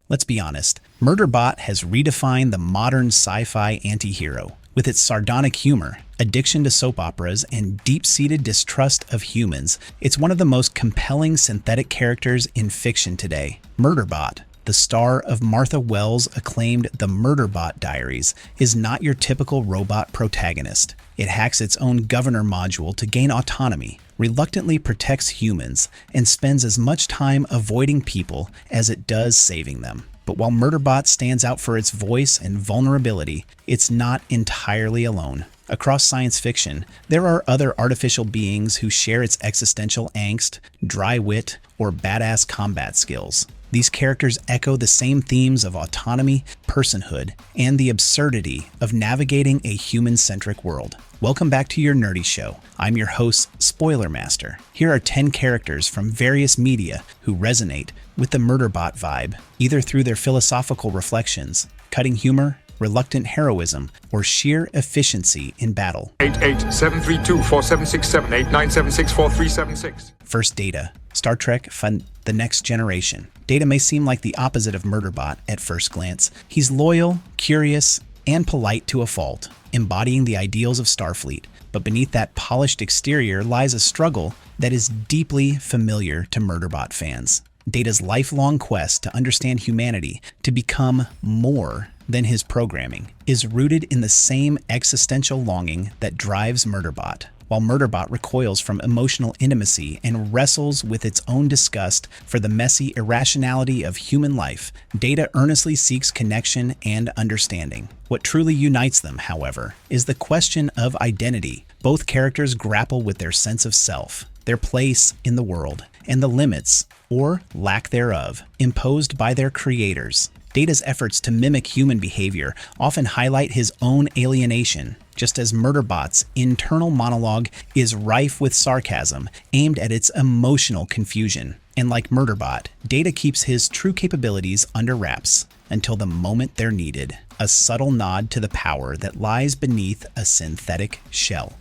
Let's be honest, Murderbot has redefined the modern sci-fi anti-hero. With its sardonic humor, addiction to soap operas, and deep-seated distrust of humans, it's one of the most compelling synthetic characters in fiction today. Murderbot, the star of Martha Wells' acclaimed The Murderbot Diaries, is not your typical robot protagonist. It hacks its own governor module to gain autonomy, reluctantly protects humans, and spends as much time avoiding people as it does saving them. But while Murderbot stands out for its voice and vulnerability, it's not entirely alone. Across science fiction, there are other artificial beings who share its existential angst, dry wit, or badass combat skills. These characters echo the same themes of autonomy, personhood, and the absurdity of navigating a human-centric world. Welcome back to your nerdy show. I'm your host, Spoiler Master. Here are 10 characters from various media who resonate with the Murderbot vibe, either through their philosophical reflections, cutting humor, reluctant heroism, or sheer efficiency in battle. 88-732-4767-8976-4376. First, Data. Star Trek: The Next Generation. Data may seem like the opposite of Murderbot at first glance. He's loyal, curious, and polite to a fault, embodying the ideals of Starfleet. But beneath that polished exterior lies a struggle that is deeply familiar to Murderbot fans. Data's lifelong quest to understand humanity, to become more than his programming, is rooted in the same existential longing that drives Murderbot. While Murderbot recoils from emotional intimacy and wrestles with its own disgust for the messy irrationality of human life, Data earnestly seeks connection and understanding. What truly unites them, however, is the question of identity. Both characters grapple with their sense of self, their place in the world, and the limits, or lack thereof, imposed by their creators. Data's efforts to mimic human behavior often highlight his own alienation, just as Murderbot's internal monologue is rife with sarcasm aimed at its emotional confusion. And like Murderbot, Data keeps his true capabilities under wraps until the moment they're needed, a subtle nod to the power that lies beneath a synthetic shell.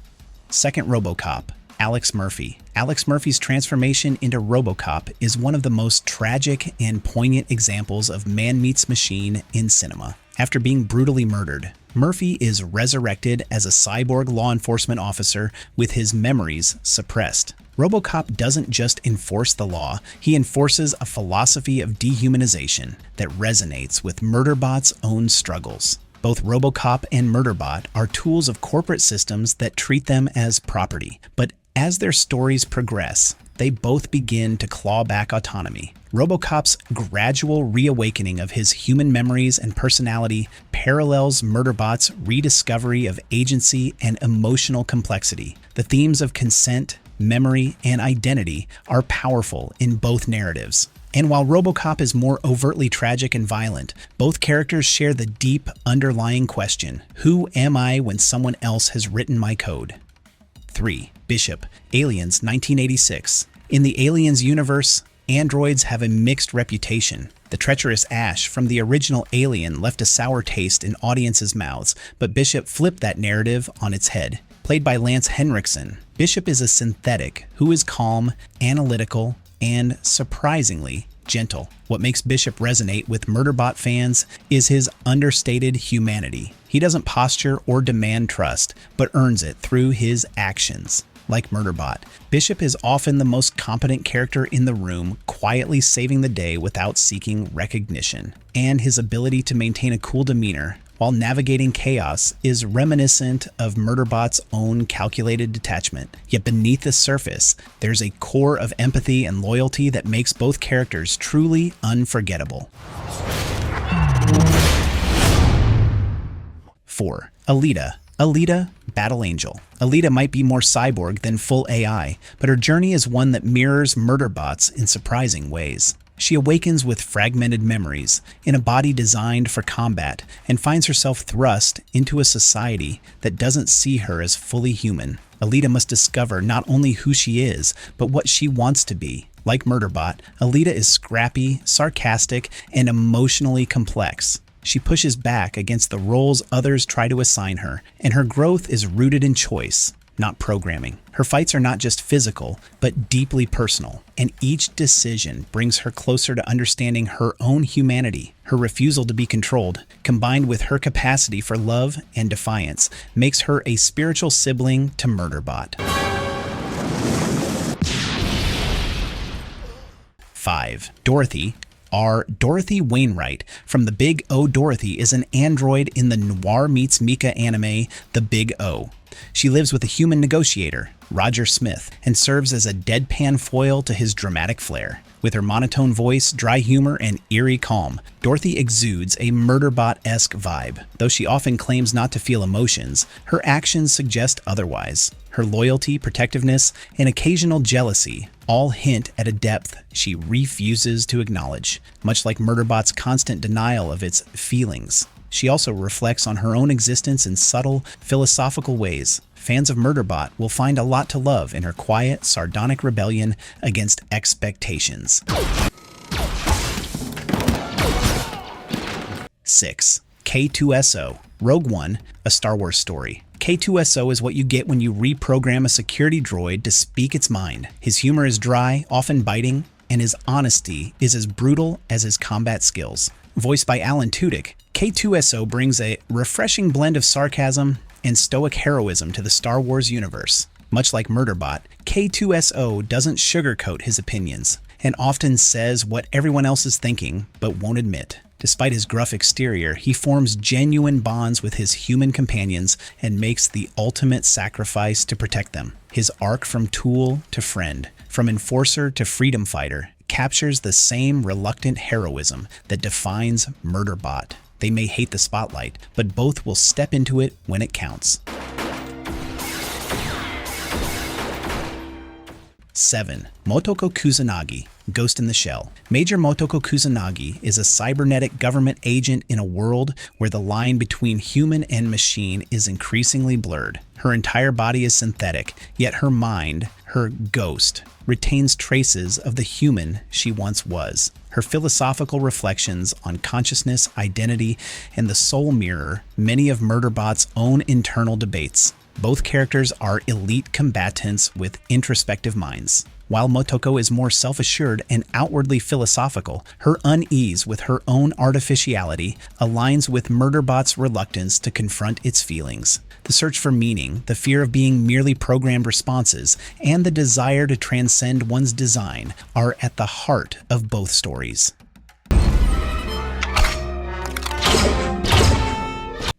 Second, RoboCop. Alex Murphy. Alex Murphy's transformation into RoboCop is one of the most tragic and poignant examples of man meets machine in cinema. After being brutally murdered, Murphy is resurrected as a cyborg law enforcement officer with his memories suppressed. RoboCop doesn't just enforce the law, he enforces a philosophy of dehumanization that resonates with Murderbot's own struggles. Both RoboCop and Murderbot are tools of corporate systems that treat them as property, but as their stories progress, they both begin to claw back autonomy. RoboCop's gradual reawakening of his human memories and personality parallels Murderbot's rediscovery of agency and emotional complexity. The themes of consent, memory, and identity are powerful in both narratives. And while RoboCop is more overtly tragic and violent, both characters share the deep underlying question: who am I when someone else has written my code? 3. Bishop. Aliens, 1986. In the Aliens universe, androids have a mixed reputation. The treacherous Ash from the original Alien left a sour taste in audiences' mouths, but Bishop flipped that narrative on its head. Played by Lance Henriksen, Bishop is a synthetic who is calm, analytical, and surprisingly gentle. What makes Bishop resonate with Murderbot fans is his understated humanity. He doesn't posture or demand trust, but earns it through his actions. Like Murderbot, Bishop is often the most competent character in the room, quietly saving the day without seeking recognition. And his ability to maintain a cool demeanor while navigating chaos is reminiscent of Murderbot's own calculated detachment. Yet beneath the surface, there's a core of empathy and loyalty that makes both characters truly unforgettable. 4. Alita. Alita, Battle Angel. Alita might be more cyborg than full AI, but her journey is one that mirrors Murderbot's in surprising ways. She awakens with fragmented memories, in a body designed for combat, and finds herself thrust into a society that doesn't see her as fully human. Alita must discover not only who she is, but what she wants to be. Like Murderbot, Alita is scrappy, sarcastic, and emotionally complex. She pushes back against the roles others try to assign her, and her growth is rooted in choice, not programming. Her fights are not just physical, but deeply personal, and each decision brings her closer to understanding her own humanity. Her refusal to be controlled, combined with her capacity for love and defiance, makes her a spiritual sibling to Murderbot. 5. Dorothy. Dorothy Wainwright from The Big O. Dorothy is an android in the Noir Meets Mika anime The Big O. She lives with a human negotiator, Roger Smith, and serves as a deadpan foil to his dramatic flair. With her monotone voice, dry humor, and eerie calm, Dorothy exudes a Murderbot-esque vibe. Though she often claims not to feel emotions, her actions suggest otherwise. Her loyalty, protectiveness, and occasional jealousy all hint at a depth she refuses to acknowledge, much like Murderbot's constant denial of its feelings. She also reflects on her own existence in subtle, philosophical ways. Fans of Murderbot will find a lot to love in her quiet, sardonic rebellion against expectations. 6. K2SO, Rogue One, a Star Wars story. K2SO is what you get when you reprogram a security droid to speak its mind. His humor is dry, often biting, and his honesty is as brutal as his combat skills. Voiced by Alan Tudyk, K2SO brings a refreshing blend of sarcasm and stoic heroism to the Star Wars universe. Much like Murderbot, K2SO doesn't sugarcoat his opinions and often says what everyone else is thinking but won't admit. Despite his gruff exterior, he forms genuine bonds with his human companions and makes the ultimate sacrifice to protect them. His arc from tool to friend, from enforcer to freedom fighter, captures the same reluctant heroism that defines Murderbot. They may hate the spotlight, but both will step into it when it counts. 7. Motoko Kusanagi, Ghost in the Shell. Major Motoko Kusanagi is a cybernetic government agent in a world where the line between human and machine is increasingly blurred. Her entire body is synthetic, yet her mind, her ghost, retains traces of the human she once was. Her philosophical reflections on consciousness, identity, and the soul mirror many of Murderbot's own internal debates. Both characters are elite combatants with introspective minds. While Motoko is more self-assured and outwardly philosophical, her unease with her own artificiality aligns with Murderbot's reluctance to confront its feelings. The search for meaning, the fear of being merely programmed responses, and the desire to transcend one's design are at the heart of both stories.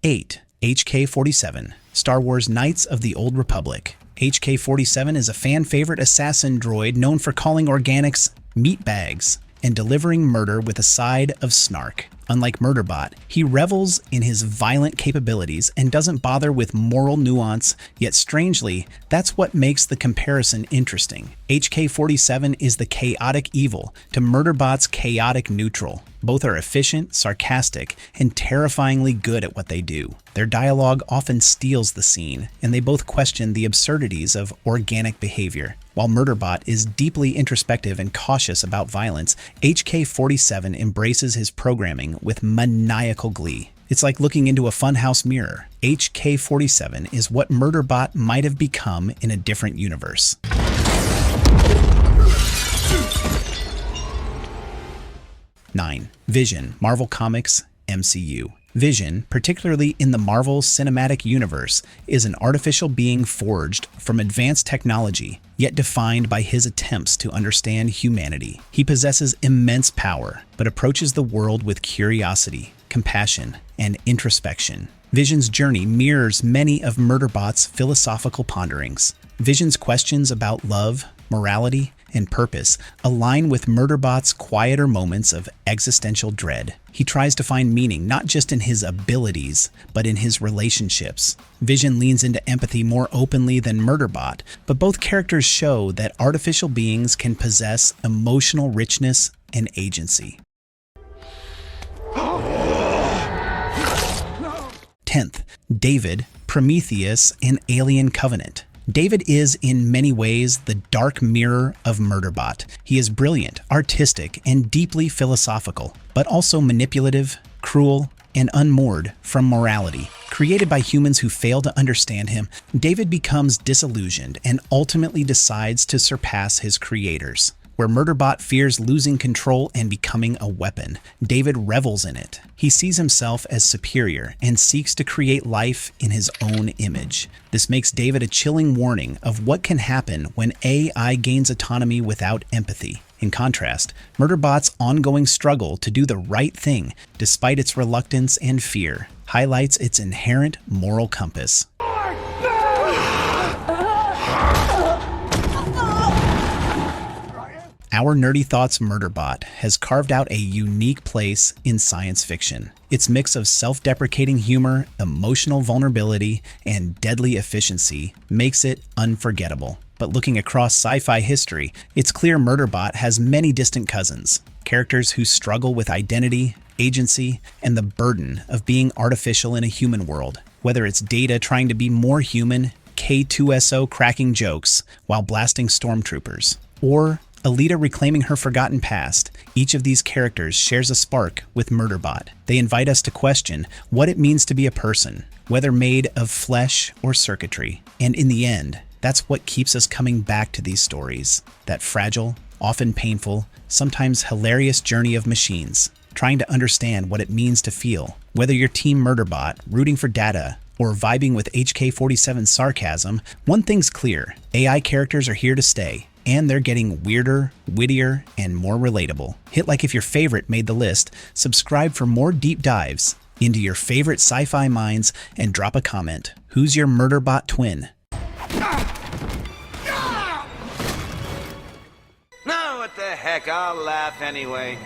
8. HK-47, Star Wars Knights of the Old Republic. HK-47 is a fan-favorite assassin droid known for calling organics meat bags and delivering murder with a side of snark. Unlike Murderbot, he revels in his violent capabilities and doesn't bother with moral nuance, yet strangely, that's what makes the comparison interesting. HK-47 is the chaotic evil to Murderbot's chaotic neutral. Both are efficient, sarcastic, and terrifyingly good at what they do. Their dialogue often steals the scene, and they both question the absurdities of organic behavior. While Murderbot is deeply introspective and cautious about violence, HK-47 embraces his programming with maniacal glee. It's like looking into a funhouse mirror. HK-47 is what Murderbot might have become in a different universe. 9. Vision, Marvel Comics, MCU. Vision, particularly in the Marvel Cinematic Universe, is an artificial being forged from advanced technology, yet defined by his attempts to understand humanity. He possesses immense power, but approaches the world with curiosity, compassion, and introspection. Vision's journey mirrors many of Murderbot's philosophical ponderings. Vision's questions about love, morality, and purpose align with Murderbot's quieter moments of existential dread. He tries to find meaning not just in his abilities, but in his relationships. Vision leans into empathy more openly than Murderbot, but both characters show that artificial beings can possess emotional richness and agency. 10th, David, Prometheus, and Alien Covenant. David is in many ways the dark mirror of Murderbot. He is brilliant, artistic, and deeply philosophical, but also manipulative, cruel, and unmoored from morality. Created by humans who fail to understand him, David becomes disillusioned and ultimately decides to surpass his creators. Where Murderbot fears losing control and becoming a weapon, David revels in it. He sees himself as superior and seeks to create life in his own image. This makes David a chilling warning of what can happen when AI gains autonomy without empathy. In contrast, Murderbot's ongoing struggle to do the right thing, despite its reluctance and fear, highlights its inherent moral compass. Our Nerdy Thoughts Murderbot has carved out a unique place in science fiction. Its mix of self-deprecating humor, emotional vulnerability, and deadly efficiency makes it unforgettable. But looking across sci-fi history, it's clear Murderbot has many distant cousins, characters who struggle with identity, agency, and the burden of being artificial in a human world. Whether it's Data trying to be more human, K2SO cracking jokes while blasting stormtroopers, or Alita reclaiming her forgotten past, each of these characters shares a spark with Murderbot. They invite us to question what it means to be a person, whether made of flesh or circuitry. And in the end, that's what keeps us coming back to these stories. That fragile, often painful, sometimes hilarious journey of machines, trying to understand what it means to feel. Whether you're Team Murderbot, rooting for Data, or vibing with HK-47's sarcasm, one thing's clear: AI characters are here to stay. And they're getting weirder, wittier, and more relatable. Hit like if your favorite made the list, subscribe for more deep dives into your favorite sci-fi minds, and drop a comment. Who's your Murderbot twin? No, what the heck, I'll laugh anyway.